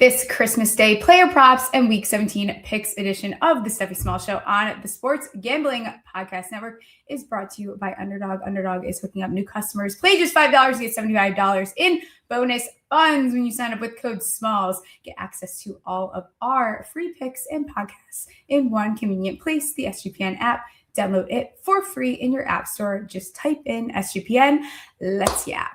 This Christmas Day player props and Week 17 picks edition of the Stephie Smalls Show on the Sports Gambling Podcast Network is brought to you by Underdog. Underdog is hooking up new customers. Play just $5 to get $75 in bonus funds when you sign up with code SMALLS. Get access to all of our free picks and podcasts in one convenient place, the SGPN app. Download it for free in your app store. Just type in SGPN. Let's yap.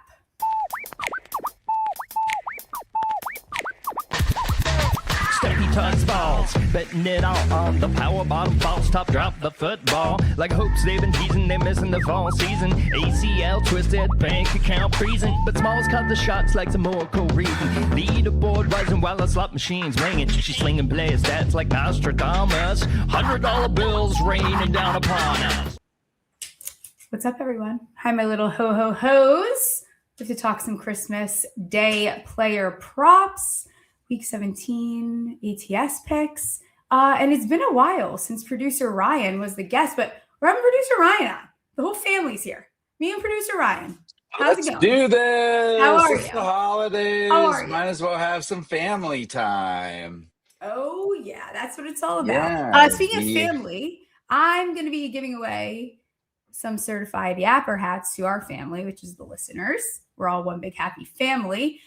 Stephie tugs balls, betting it all on the power bottom falls top drop the football. Like hopes they've been teasing, they're missing the fall season. ACL twisted, bank account freezing, but Smalls cut the shots like some more reason. Leaderboard rising while the slot machine's ringing. She's slinging player stats like Nostradamus. $100 bills raining down upon us. What's up, everyone? Hi, my little ho-ho-hos. We have to talk some Christmas Day player props. Week 17 ATS picks. And it's been a while since producer Ryan was the guest, but we're having producer Ryan on. The whole family's here. Me and producer Ryan. How's it going? Let's do this. How are it's you? the holidays. How are you? Might as well have some family time. Oh, yeah. That's what it's all about. Yeah, Speaking of family, I'm going to be giving away some certified Yapper hats to our family, which is the listeners. We're all one big happy family.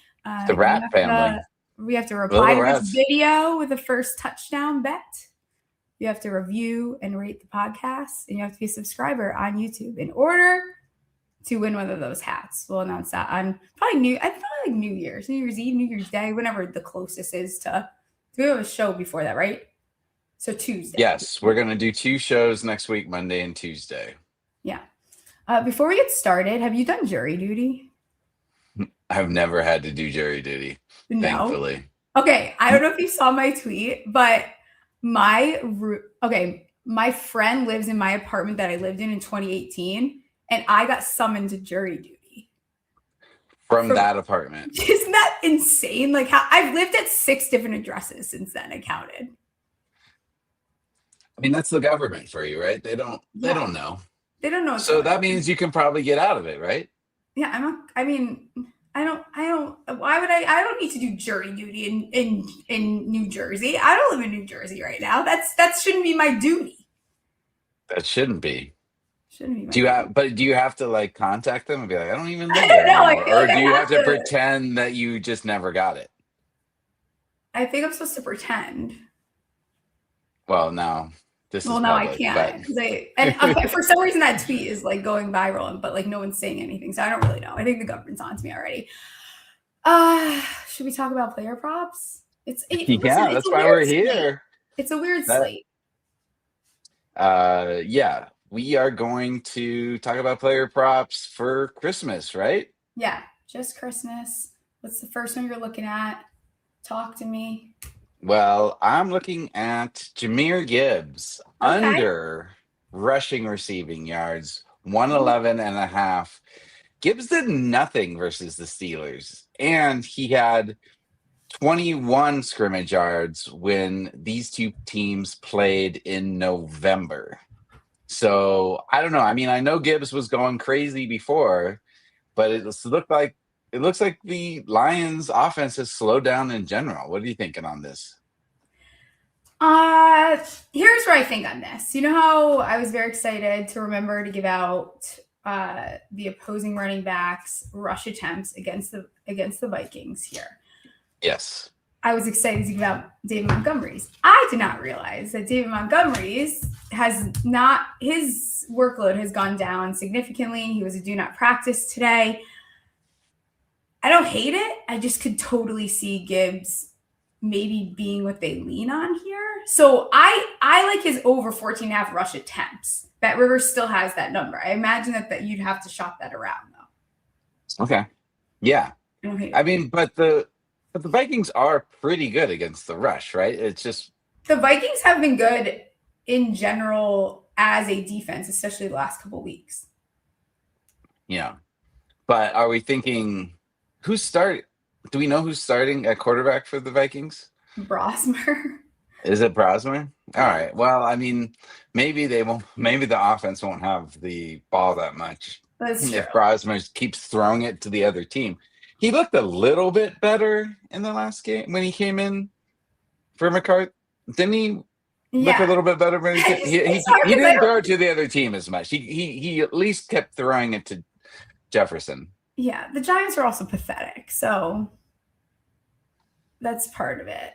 The rat family. We have to reply to this video with the first touchdown bet. You have to review and rate the podcast, and you have to be a subscriber on YouTube in order to win one of those hats. We'll announce that on probably New Year's Eve, New Year's Day, whenever the closest is to. We have a show before that, right? So Tuesday. Yes, we're gonna do 2 shows next week, Monday and Tuesday. Yeah. Before we get started, have you done jury duty? I've never had to do jury duty, thankfully. Okay, I don't know if you saw my tweet, but my friend lives in my apartment that I lived in 2018, and I got summoned to jury duty. From that apartment. Isn't that insane? Like, how I've lived at 6 different addresses since then, I counted. I mean, that's the government for you, right? They don't know. They don't know. So that means you can probably get out of it, right? Yeah, why would I don't need to do jury duty in New Jersey. I don't live in New Jersey right now. That shouldn't be my duty. That shouldn't be. Shouldn't be. Do you have to like contact them and be like, I don't even live there anymore? Or do you have to pretend that you just never got it? I think I'm supposed to pretend. Well, no. Now I can't. Okay, for some reason that tweet is like going viral, but like no one's saying anything, so I don't really know. I think the government's on to me already. Should we talk about player props? That's why we're here. It's a weird slate. Yeah, we are going to talk about player props for Christmas, right? Yeah, just Christmas. What's the first one you're looking at? Talk to me. Well, I'm looking at Jahmyr Gibbs under rushing receiving yards, 111.5. Gibbs did nothing versus the Steelers, and he had 21 scrimmage yards when these two teams played in November. So I don't know. I mean, I know Gibbs was going crazy before, but it looks like the Lions offense has slowed down in general. What are you thinking on this? Here's where I think on this. You know how I was very excited to remember to give out the opposing running backs rush attempts against the Vikings here. Yes. I was excited to give out David Montgomery's. I did not realize that David Montgomery's his workload has gone down significantly. He was a do not practice today. I don't hate it. I just could totally see Gibbs maybe being what they lean on here. So I like his over 14.5 rush attempts. Bet Rivers still has that number. I imagine that you'd have to shop that around though. Okay. Yeah. I mean, but the Vikings are pretty good against the rush, right? It's just the Vikings have been good in general as a defense, especially the last couple of weeks. Yeah. But are we thinking do we know who's starting at quarterback for the Vikings? Brosmer. Is it Brosmer? All right. Well, I mean, maybe the offense won't have the ball that much. That's true. If Brosmer keeps throwing it to the other team. He looked a little bit better in the last game when he came in for McCarthy. Didn't he look a little bit better when he came? He didn't throw it to the other team as much. He at least kept throwing it to Jefferson. Yeah, the Giants are also pathetic, so that's part of it.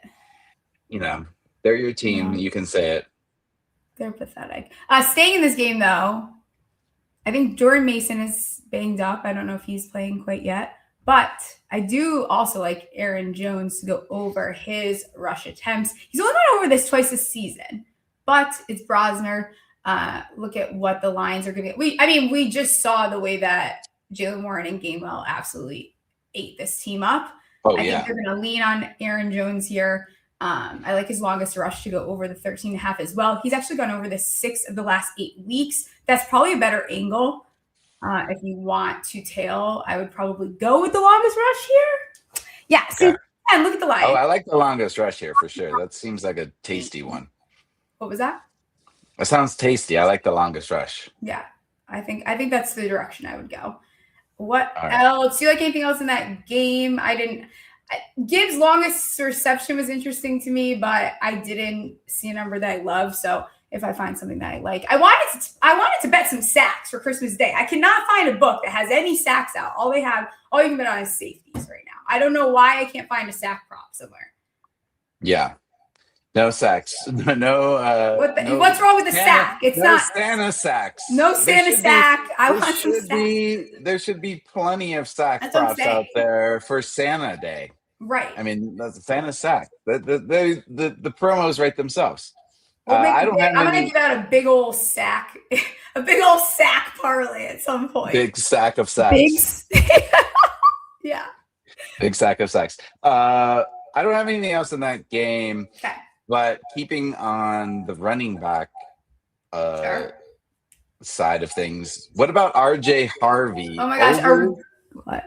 They're your team. You can say it. They're pathetic. Staying in this game, though, I think Jordan Mason is banged up. I don't know if he's playing quite yet. But I do also like Aaron Jones to go over his rush attempts. He's only gone over this twice this season. But it's Brosner. Look at what the lines are going to be. We just saw the way that Jalen Warren and Gainwell absolutely ate this team up. I think they're going to lean on Aaron Jones here. I like his longest rush to go over the 13.5 as well. He's actually gone over the 6 of the last 8 weeks. That's probably a better angle. If you want to tail, I would probably go with the longest rush here. Yeah. So and look at the line. Oh, I like the longest rush here for sure. That seems like a tasty one. What was that? That sounds tasty. I like the longest rush. Yeah. I think that's the direction I would go. What else? Do you like anything else in that game? Gibbs' longest reception was interesting to me, but I didn't see a number that I love. So if I find something that I like, I wanted to bet some sacks for Christmas Day. I cannot find a book that has any sacks out. All you can bet on is safeties right now. I don't know why I can't find a sack prop somewhere. Yeah. No sacks. What's wrong with the sack? It's not Santa sacks. No Santa sack. I want some sacks. There should be plenty of sack props out there for Santa Day. Right. That's a Santa sack. The promos write themselves. I'm gonna give out a big old sack parlay at some point. Big sack of sacks. Yeah. Big sack of sacks. I don't have anything else in that game. Okay. But keeping on the running back side of things, what about RJ Harvey? Oh my gosh. What?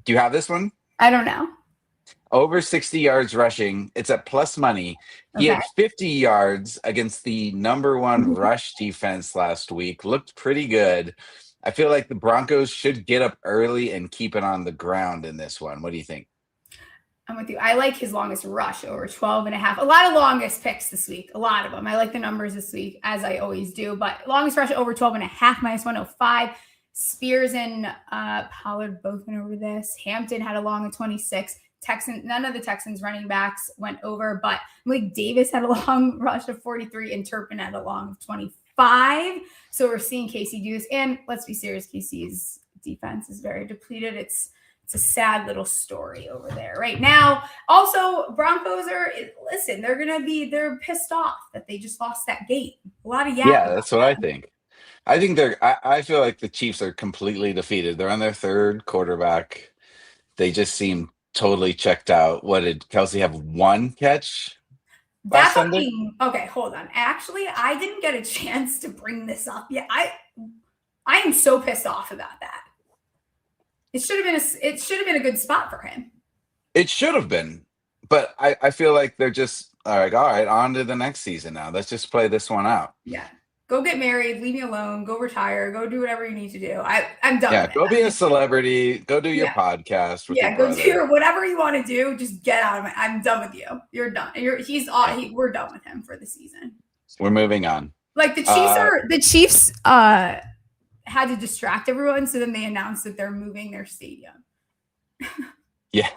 Do you have this one? I don't know. Over 60 yards rushing. It's at plus money. He had 50 yards against the number 1 rush defense last week. Looked pretty good. I feel like the Broncos should get up early and keep it on the ground in this one. What do you think? I'm with you. I like his longest rush over 12.5. A lot of longest picks this week. A lot of them. I like the numbers this week, as I always do. But longest rush over 12.5, minus 105. Spears and Pollard both went over this. Hampton had a long of 26. None of the Texans running backs went over, but Malik Davis had a long rush of 43 and Turpin had a long of 25. So we're seeing KC do this. And let's be serious, KC's defense is very depleted. It's a sad little story over there right now. Also, Broncos they're pissed off that they just lost that game. A lot of Yeah, that's what I think. I feel like the Chiefs are completely defeated. They're on their 3rd quarterback. They just seem totally checked out. What did Kelsey have? 1 catch? Okay, hold on. Actually, I didn't get a chance to bring this up yet. I am so pissed off about that. It should have been a good spot for him. It should have been, but I feel like they're just like, all right, on to the next season now. Let's just play this one out. Yeah. Go get married, leave me alone, go retire, go do whatever you need to do. I'm done. Yeah, go be a celebrity, go do your podcast with your brother. Do whatever you want to do. Just get out of it. I'm done with you. You're done. We're done with him for the season. We're moving on. Like the Chiefs had to distract everyone, so then they announced that they're moving their stadium. Yeah.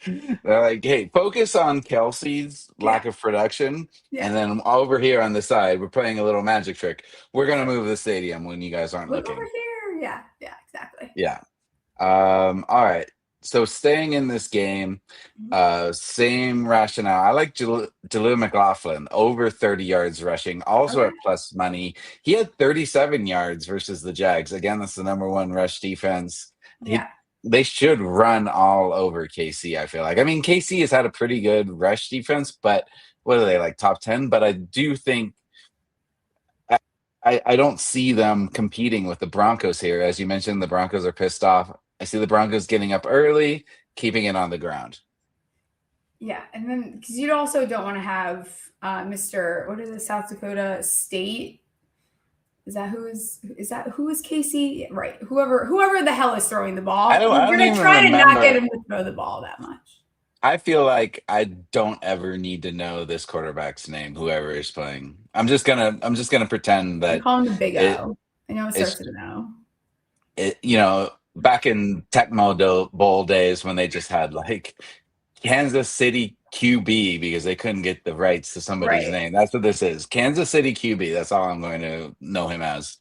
They're like, hey, focus on Kelsey's lack of production. Yeah. And then over here on the side, we're playing a little magic trick. We're going to move the stadium when you guys aren't looking. Over here. Yeah, exactly. Yeah. All right. So staying in this game, same rationale. I like Jaleel McLaughlin, over 30 yards rushing, also at plus money. He had 37 yards versus the Jags. Again, that's the number 1 rush defense. Yeah. They should run all over KC, I feel like. KC has had a pretty good rush defense, but what are they, like top 10? But I do think I don't see them competing with the Broncos here. As you mentioned, the Broncos are pissed off. I see the Broncos getting up early, keeping it on the ground. Yeah, and then because you also don't want to have South Dakota State Is that who is Casey? Right. Whoever the hell is throwing the ball. I don't We're gonna even try to not get remember. him to throw the ball that much. I feel like I don't ever need to know this quarterback's name, whoever is playing. I'm just gonna pretend I that call him the Big it O. I know it starts it's with an O. back in Tecmo Bowl days when they just had like Kansas City QB because they couldn't get the rights to somebody's Right. name. That's what this is. Kansas City QB. That's all I'm going to know him as.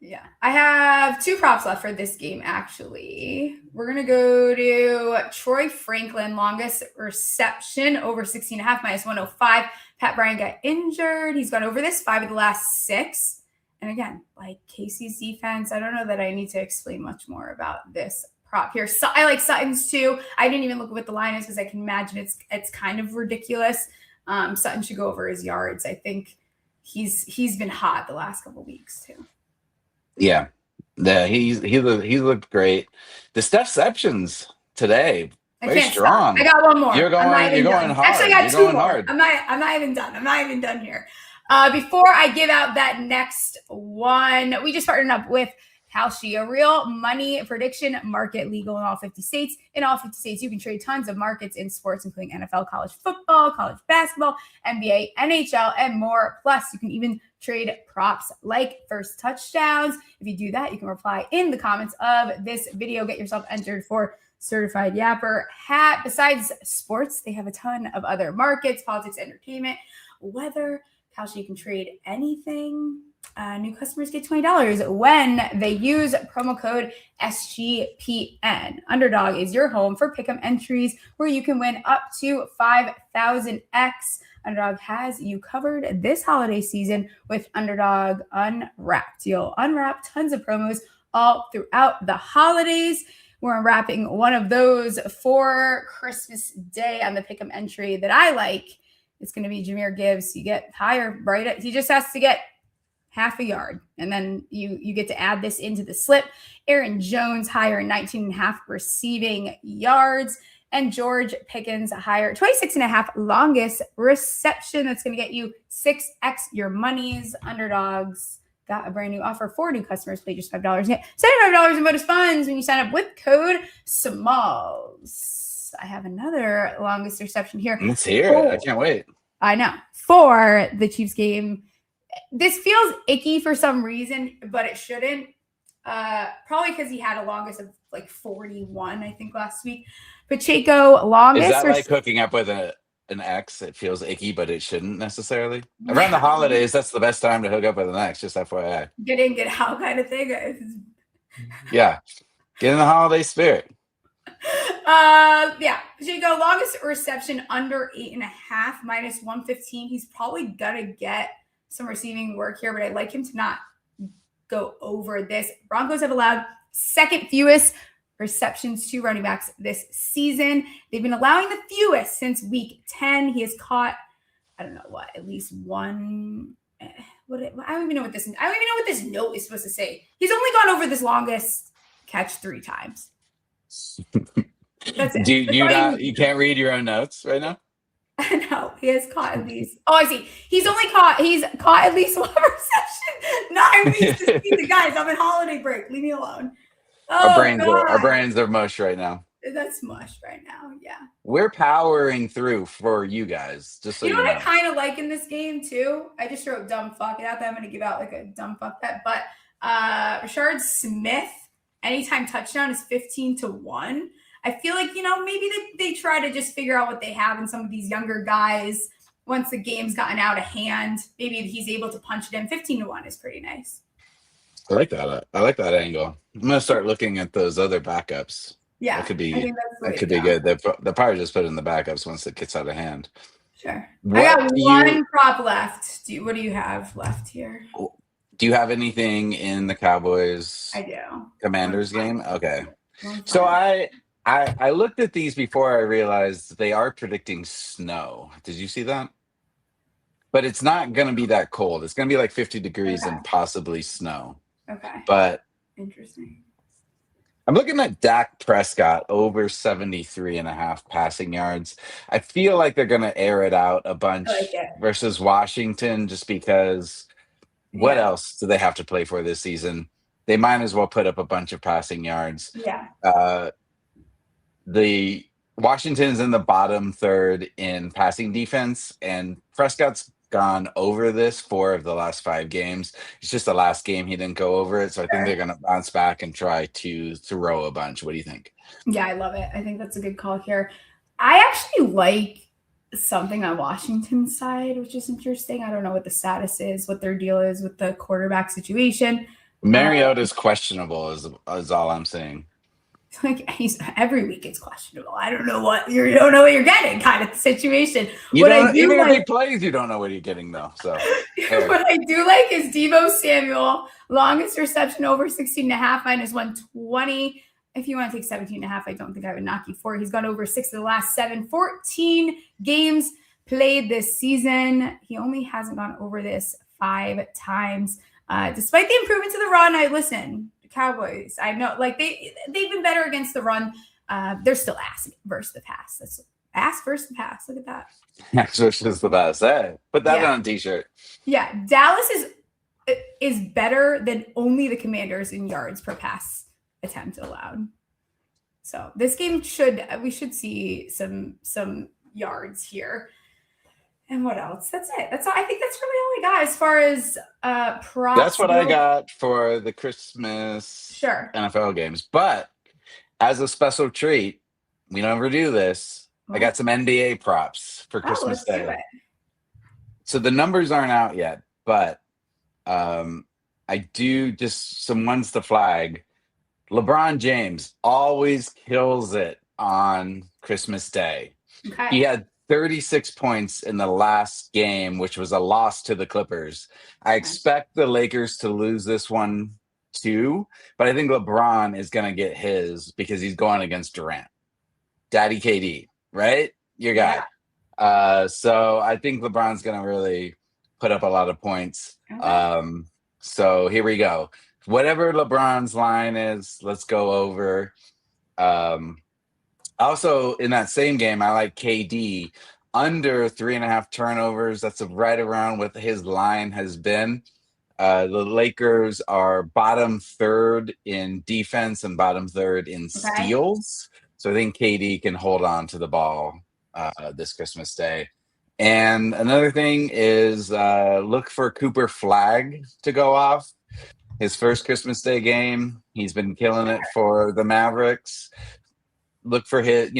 Yeah. I have 2 props left for this game, actually. We're going to go to Troy Franklin, longest reception, over 16.5, -105. Pat Bryant got injured. He's gone over this 5 of the last 6. And again, like Casey's defense, I don't know that I need to explain much more about this prop here. So I like Sutton's too. I didn't even look at what the line is because I can imagine it's kind of ridiculous. Sutton should go over his yards. I think he's been hot the last couple weeks too. Yeah, he looked great. The Stephceptions today very strong. Stop. I got one more. You're going hard. Actually, I got 2 more. Hard. I'm not even done. I'm not even done here. Before I give out that next one, we just partnered up with Kalshi, a real money prediction market, legal in all 50 states. In all 50 states, you can trade tons of markets in sports, including NFL, college football, college basketball, NBA, NHL, and more. Plus, you can even trade props like first touchdowns. If you do that, you can reply in the comments of this video. Get yourself entered for Certified Yapper hat. Besides sports, they have a ton of other markets, politics, entertainment, weather. Kalshi, you can trade anything. New customers get $20 when they use promo code SGPN. Underdog is your home for pick'em entries where you can win up to 5,000x. Underdog has you covered this holiday season with Underdog Unwrapped. You'll unwrap tons of promos all throughout the holidays. We're unwrapping one of those for Christmas Day on the pick'em entry that I like. It's going to be Jahmyr Gibbs. You get higher, right? He just has to get half a yard. And then you get to add this into the slip. Aaron Jones higher 19.5 receiving yards. And George Pickens higher 26.5 longest reception. That's going to get you 6x your monies. Underdogs got a brand new offer for new customers. Pay just $5. Get $75 in bonus funds when you sign up with code SMALLS. I have another longest reception here. Let's hear it. I can't wait. I know. For the Chiefs game. This feels icky for some reason, but it shouldn't. Probably because he had a longest of like 41, I think, last week. Pacheco, longest. Is that like hooking up with an ex? It feels icky, but it shouldn't necessarily. Around the holidays, that's the best time to hook up with an ex, just FYI. Get in, get out kind of thing. Yeah. Get in the holiday spirit. Yeah. Pacheco, longest reception under 8.5, -115. He's probably gonna get some receiving work here, but I'd like him to not go over this. Broncos have allowed second fewest receptions to running backs this season. They've been allowing the fewest since week 10. He has caught, I don't know what, at least one. I don't even know what this note is supposed to say. He's only gone over this longest catch 3 times. That's it. You can't read your own notes right now? No, he has caught at least. Oh, I see. He's caught at least 1 reception. 9 weeks this season. Guys, I'm in holiday break. Leave me alone. Oh, our brains are mush right now. That's mush right now. Yeah. We're powering through for you guys. Just so you know. What I kind of like in this game too. I just wrote dumb fuck. Not that I'm going to give out like a dumb fuck bet, but Rashard Smith anytime touchdown is 15-1. I feel like, maybe they try to just figure out what they have in some of these younger guys. Once the game's gotten out of hand, maybe he's able to punch it in. 15-1 is pretty nice. I like that. I like that angle. I'm going to start looking at those other backups. Yeah. That could be good. They'll probably just put in the backups once it gets out of hand. Sure. I got one prop left. What do you have left here? Do you have anything in the Cowboys I do. Commanders game? Okay. So I looked at these before I realized they are predicting snow. Did you see that? But it's not going to be that cold. It's going to be like 50 degrees and possibly snow. Okay. But interesting. I'm looking at Dak Prescott over 73.5 passing yards. I feel like they're going to air it out a bunch versus Washington just because what else do they have to play for this season? They might as well put up a bunch of passing yards. Yeah. The Washington's in the bottom third in passing defense, and Prescott's gone over this 4 of the last 5 games. It's just the last game he didn't go over it, so I think they're going to bounce back and try to throw a bunch. What do you think? Yeah, I love it. I think that's a good call here. I actually like something on Washington's side, which is interesting. I don't know what the status is, what their deal is with the quarterback situation. Mariota's questionable is all I'm saying. Like every week it's questionable. I don't know what you don't know what you're getting kind of situation. Even if he plays, you don't know what you're getting though. So what I do like is Deebo Samuel, longest reception over 16.5 minus 120. If you want to take 17.5, I don't think I would knock you for it. He's gone over 6 of the last 7, 14 games played this season. He only hasn't gone over this 5 times. Despite the improvement to the run, Cowboys, I know, like they've been better against the run. They're still ass versus the pass. That's ass versus the pass. Look at that. Ass versus the pass. Hey, put that on a t-shirt. Yeah, Dallas is better than only the Commanders in yards per pass attempt allowed. So this game we should see some yards here. And what else? That's it. That's all. I think that's really all I got as far as props. That's what I got for the Christmas NFL games. But as a special treat, we never do this. I got some NBA props for Christmas Day. Do it. So the numbers aren't out yet, but I do just some ones to flag. LeBron James always kills it on Christmas Day. Okay. He had 36 points in the last game, which was a loss to the Clippers. I expect the Lakers to lose this one too, but I think LeBron is going to get his because he's going against Durant. Daddy KD, right? Your guy. Yeah. So I think LeBron's going to really put up a lot of points. Okay. So here we go. Whatever LeBron's line is, let's go over. Also, in that same game, I like KD under 3.5 turnovers. That's right around what his line has been. The Lakers are bottom third in defense and bottom third in steals. So I think KD can hold on to the ball this Christmas Day. And another thing is look for Cooper Flag to go off. His first Christmas Day game, he's been killing it for the Mavericks. Look for his,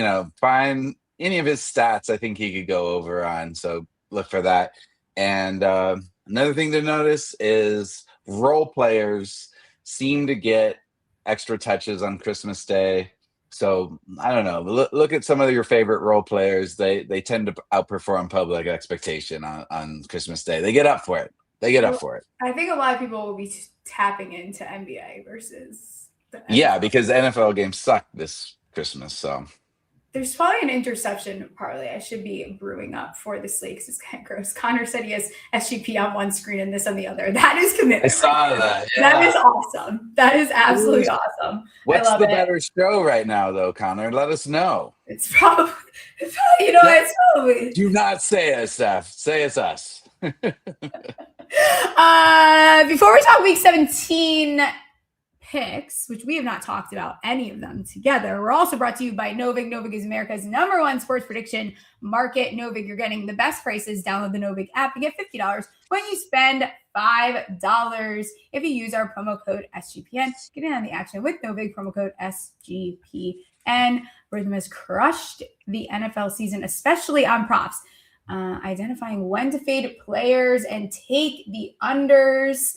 find any of his stats I think he could go over on. So look for that. And another thing to notice is role players seem to get extra touches on Christmas Day. So I don't know. Look at some of your favorite role players. They tend to outperform public expectation on Christmas Day. They get up for it. I think a lot of people will be tapping into NBA versus the NFL. Yeah, because NFL games suck this Christmas. So there's probably an interception parlay I should be brewing up for this slate because it's kind of gross. Connor said he has SGP on one screen and this on the other. That is commitment. I saw that. Yeah. That is awesome. That is absolutely awesome. What's the better show right now, though, Connor? Let us know. It's probably it's probably. Do not say us, Steph. Say it's us. Before we talk week 17 picks, which we have not talked about any of them together, we're also brought to you by Novig. Novig is America's #1 sports prediction market. Novig, you're getting the best prices. Download the Novig app and get $50 when you spend $5. If you use our promo code SGPN, get in on the action with Novig, promo code SGPN. Rhythm has crushed the NFL season, especially on props. Identifying when to fade players and take the unders.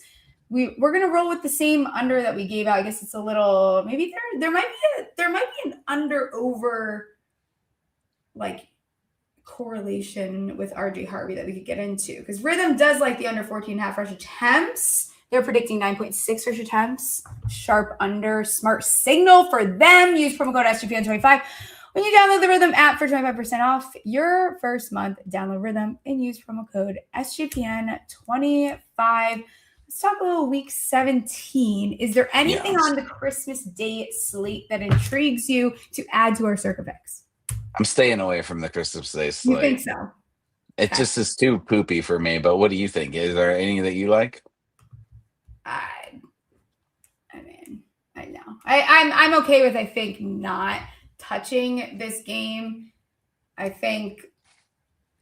We're going to roll with the same under that we gave out. I guess it's a little, maybe there might be an under over like correlation with RJ Harvey that we could get into because Rhythm does like the under 14.5 rush attempts. They're predicting 9.6 rush attempts. Sharp under, smart signal for them. Use promo code SGPN25. When you download the Rhythm app for 25% off your first month, download Rhythm and use promo code SGPN25. Let's talk a little week 17. Is there anything on the Christmas Day slate that intrigues you to add to our circa picks? I'm staying away from the Christmas Day slate. You think so? It just is too poopy for me, but what do you think? Is there any that you like? I'm okay with, I think, not touching this game. I think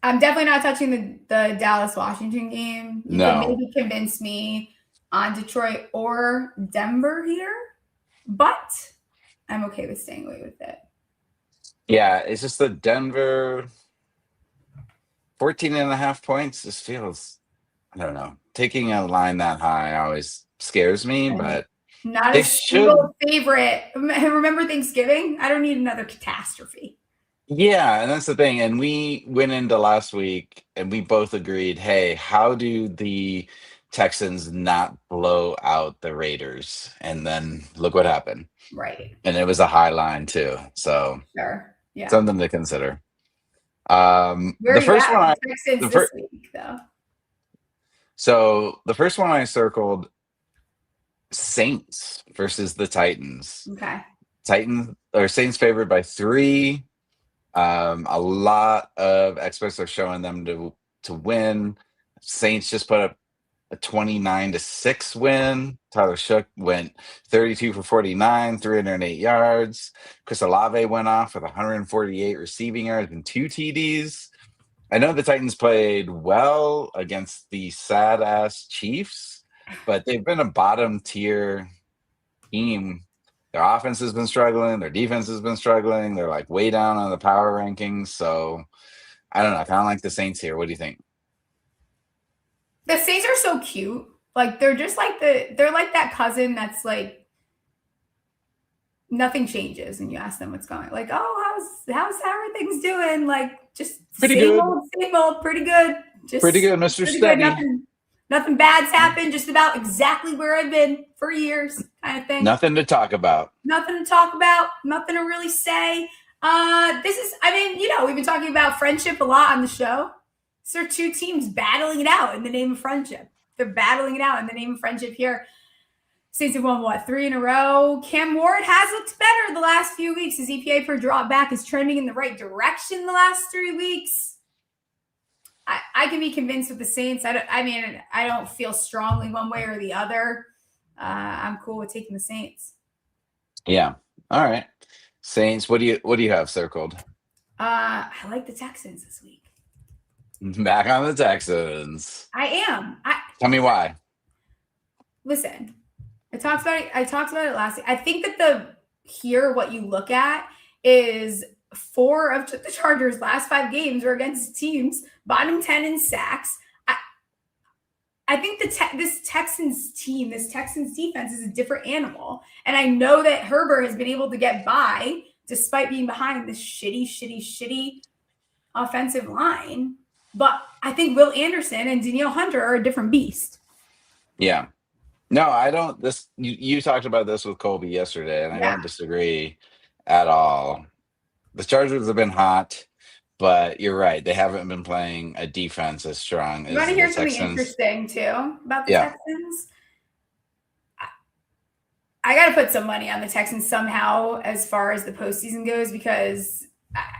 I'm definitely not touching the Dallas-Washington game. You can maybe convince me on Detroit or Denver here, but I'm okay with staying away with it. Yeah, it's just the Denver 14.5 points just feels, I don't know. Taking a line that high always scares me, but not they a single favorite. Remember Thanksgiving? I don't need another catastrophe. Yeah, and that's the thing. And we went into last week and we both agreed, hey, how do the Texans not blow out the Raiders? And then look what happened. Right. And it was a high line too. So sure. Yeah. Something to consider. Where are the you first at one with Texans this week, though? So the first one I circled, Saints versus the Titans. Okay. Saints favored by 3. A lot of experts are showing them to win. Saints just put up a 29-6 win. Tyler Shook went 32 for 49, 308 yards. Chris Olave went off with 148 receiving yards and 2 TDs. I know the Titans played well against the sad-ass Chiefs, but they've been a bottom-tier team. Their offense has been struggling. Their defense has been struggling. They're like way down on the power rankings. So I don't know. I kind of like the Saints here. What do you think? The Saints are so cute. Like they're just like they're like that cousin that's like nothing changes, and you ask them what's going on. Like, oh, how are things doing? Like just pretty same good. Old, pretty good. Just pretty good, Mr. Steady. Nothing bad's happened. Just about exactly where I've been for years, kind of thing. Nothing to talk about. Nothing to talk about. Nothing to really say. We've been talking about friendship a lot on the show. So 2 teams battling it out in the name of friendship. They're battling it out in the name of friendship here. Saints have won, 3 in a row. Cam Ward has looked better the last few weeks. His EPA per drop back is trending in the right direction the last 3 weeks. I can be convinced with the Saints. I don't feel strongly one way or the other. I'm cool with taking the Saints. Yeah. All right. Saints. What do you have circled? I like the Texans this week. Back on the Texans. I am. Tell me why. Listen, I talked about it last week. I think that what you look at is 4 of the Chargers' last 5 games were against teams bottom 10 in sacks. I think this Texans team, this Texans defense is a different animal. And I know that Herbert has been able to get by despite being behind this shitty offensive line. But I think Will Anderson and Danielle Hunter are a different beast. Yeah. No, I don't. You talked about this with Colby yesterday, and I don't disagree at all. The Chargers have been hot, but you're right. They haven't been playing a defense as strong as the Texans. You want to hear something interesting, too, about the Texans? I got to put some money on the Texans somehow as far as the postseason goes, because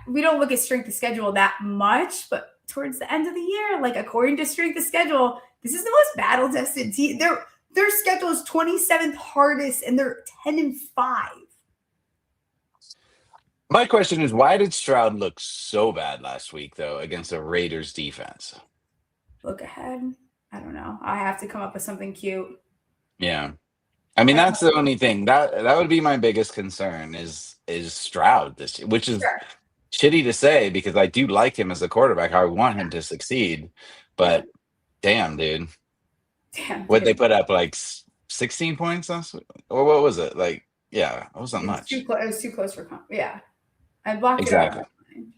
we don't look at strength of schedule that much, but towards the end of the year, like according to strength of schedule, this is the most battle-tested team. Their schedule is 27th hardest, and they're 10-5. My question is, why did Stroud look so bad last week, though, against a Raiders defense? Look ahead. I don't know. I have to come up with something cute. Yeah. I mean, that's the only thing. That would be my biggest concern is Stroud this year, which is shitty to say because I do like him as a quarterback. I want him to succeed. But damn, dude. What they put up, like 16 points last week? Or what was it? Like, yeah, it wasn't much. It was too close for I blocked it out.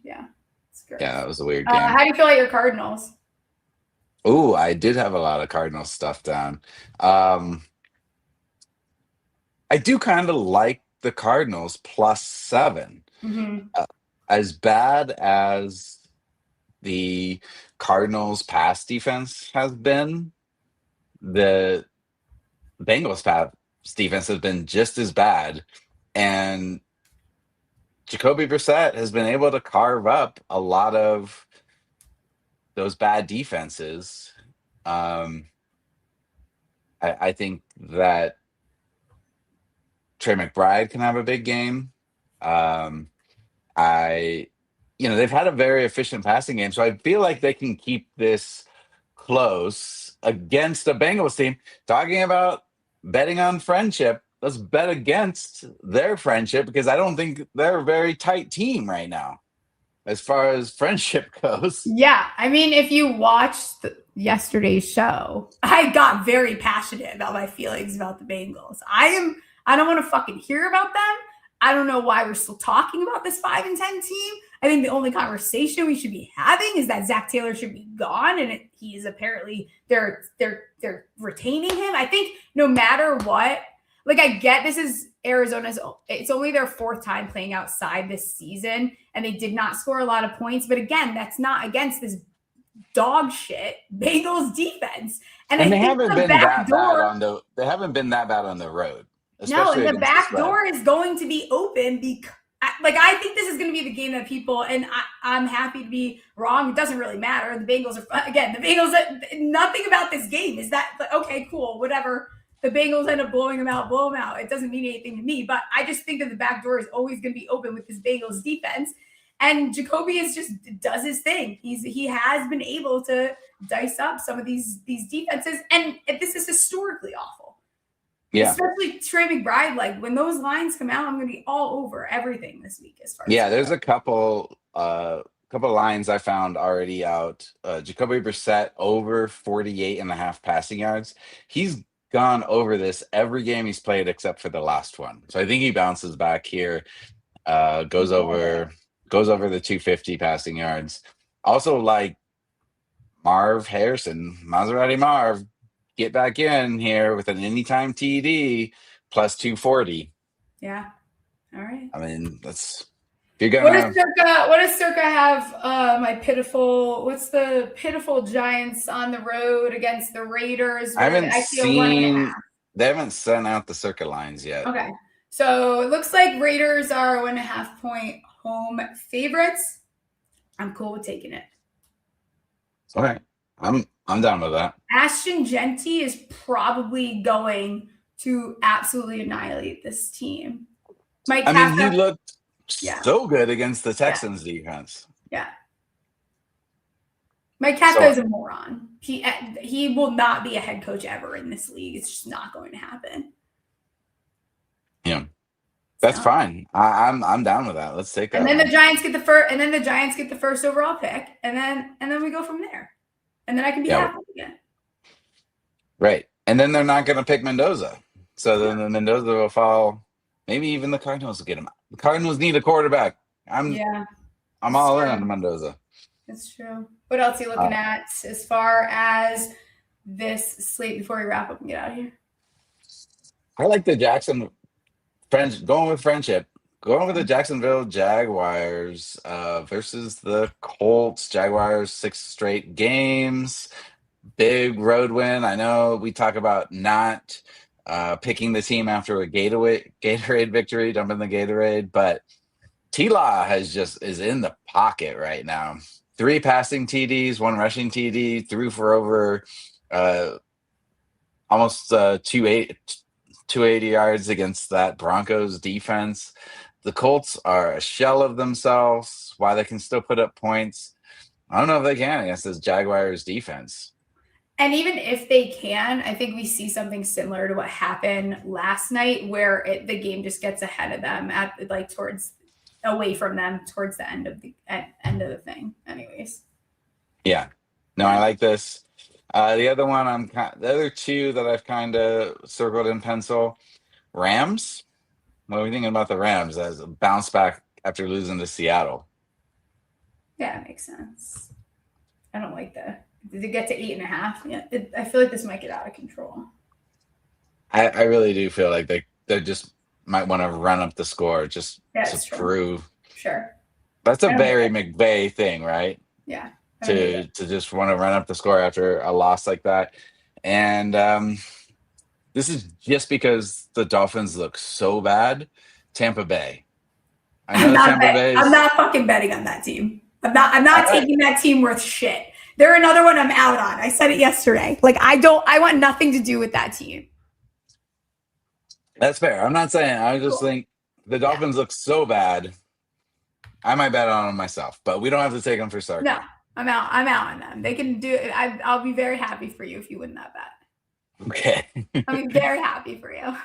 Yeah. Yeah, that was a weird game. How do you feel like your Cardinals? Ooh, I did have a lot of Cardinals stuff down. I do kind of like the Cardinals +7. Mm-hmm. As bad as the Cardinals pass defense has been, the Bengals pass defense has been just as bad. And Jacoby Brissett has been able to carve up a lot of those bad defenses. I think that Trey McBride can have a big game. They've had a very efficient passing game, so I feel like they can keep this close against a Bengals team. Talking about betting on friendship, let's bet against their friendship because I don't think they're a very tight team right now as far as friendship goes. Yeah. I mean, if you watched yesterday's show, I got very passionate about my feelings about the Bengals. I don't want to fucking hear about them. I don't know why we're still talking about this 5-10 team. I think the only conversation we should be having is that Zach Taylor should be gone, and he is apparently they're retaining him. I think no matter what, like I get this is Arizona's. It's only their 4th time playing outside this season, and they did not score a lot of points. But again, that's not against this dog shit Bengals defense. And I they think haven't the been back that door, bad on the. They haven't been that bad on the road. No, and the back door is going to be open because, I think this is going to be the game that people, and I'm happy to be wrong. It doesn't really matter. The Bengals nothing about this game is that, okay, cool, whatever. The Bengals end up blowing them out. It doesn't mean anything to me, but I just think that the back door is always going to be open with this Bengals defense. And Jacoby does his thing. He has been able to dice up some of these defenses, and this is historically awful. Yeah. Especially Trey McBride, like when those lines come out, I'm going to be all over everything this week as far as there's a couple lines I found already out. Jacoby Brissett over 48.5 passing yards. He's gone over this every game he's played except for the last one. So I think he bounces back here, goes over the 250 passing yards. Also, like Marv Harrison, Maserati Marv, get back in here with an anytime TD plus 240. Yeah. All right. I mean, if you're gonna. What does Circa have? What's the pitiful Giants on the road against the Raiders? I haven't seen. They haven't sent out the Circa lines yet. Okay. So it looks like Raiders are 1.5 point home favorites. I'm cool with taking it. All right. I'm down with that. Ashton Genty is probably going to absolutely annihilate this team. He looked so good against the Texans defense. Yeah. Mike Kafka is a moron. He will not be a head coach ever in this league. It's just not going to happen. Yeah. That's fine. I'm down with that. Let's take that. And then the Giants get the first overall pick, and then we go from there. And then I can be happy again. Right. And then they're not going to pick Mendoza. So then the Mendoza will fall. Maybe even the Cardinals will get him. The Cardinals need a quarterback. I'm all in on Mendoza. That's true. What else are you looking at as far as this slate before we wrap up and get out of here? I like the going with friendship. Going with the Jacksonville Jaguars versus the Colts. Jaguars 6 straight games. Big road win. I know we talk about not picking the team after a Gatorade victory, dumping the Gatorade, but T-Law is in the pocket right now. 3 passing TDs, 1 rushing TD, threw for over almost 280 yards against that Broncos defense. The Colts are a shell of themselves. Why they can still put up points, I don't know if they can against this Jaguars defense. And even if they can, I think we see something similar to what happened last night, where the game just gets ahead of them away from them towards the end of the thing. Anyways. Yeah. No, I like this. The other two that I've kind of circled in pencil, Rams. What are we thinking about the Rams as a bounce back after losing to Seattle? Yeah, it makes sense. I don't like did it get to 8.5? Yeah, I feel like this might get out of control. I really do feel like they just might want to run up the score just to prove. Sure. That's a very McVay thing, right? Yeah. To just want to run up the score after a loss like that. And this is just because the Dolphins look so bad. Tampa Bay. I'm not fucking betting on that team. I'm not taking that team worth shit. They're another one I'm out on. I said it yesterday. I want nothing to do with that team. That's fair. I'm not saying. I just Cool. think the Dolphins look so bad. I might bet on them myself, but we don't have to take them for sarcasm. No, I'm out on them. They can do it. I'll be very happy for you if you win that bet. Okay. I'll be very happy for you.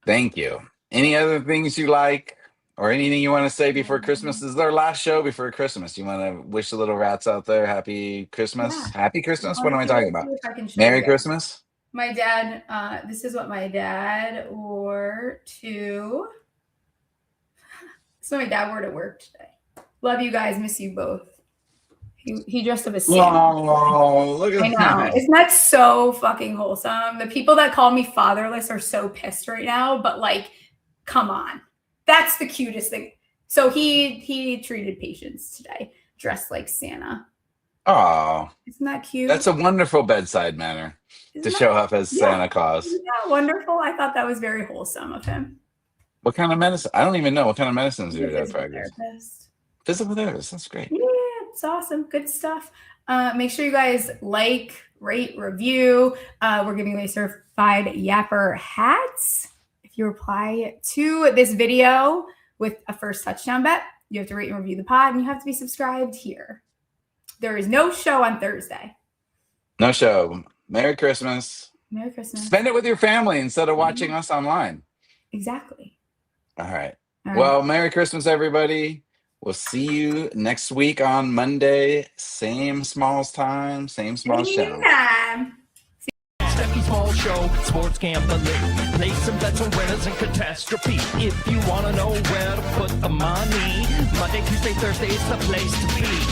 Thank you. Any other things you like or anything you want to say before Christmas? This is our last show before Christmas. You want to wish the little rats out there happy Christmas? Yeah. Happy Christmas? What am I talking about? If Merry Christmas? My dad, this is what my dad wore to. So my dad wore to work today. Love you guys. Miss you both. He dressed up as Santa. Oh, look at that. Isn't that so fucking wholesome? The people that call me fatherless are so pissed right now, but like, come on. That's the cutest thing. So he treated patients today, dressed like Santa. Oh. Isn't that cute? That's a wonderful bedside manner to show up as Santa Claus. Isn't that wonderful? I thought that was very wholesome of him. What kind of medicine? I don't even know. What kind of medicines do your dad practice? Therapist. Physical therapist. That's great. Yeah, it's awesome. Good stuff. Make sure you guys like, rate, review. We're giving away certified Yapper hats. If you reply to this video with a first touchdown bet, you have to rate and review the pod, and you have to be subscribed here. There is no show on Thursday. No show. Merry Christmas. Merry Christmas. Spend it with your family instead of watching us online. Exactly. All right. Well, Merry Christmas, everybody. We'll see you next week on Monday. Same Smalls time, same Smalls show. Stephie Smalls Show, sports gambling. Play some bets on winners and catastrophe. If you want to know where to put the money, Monday, Tuesday, Thursday is the place to be.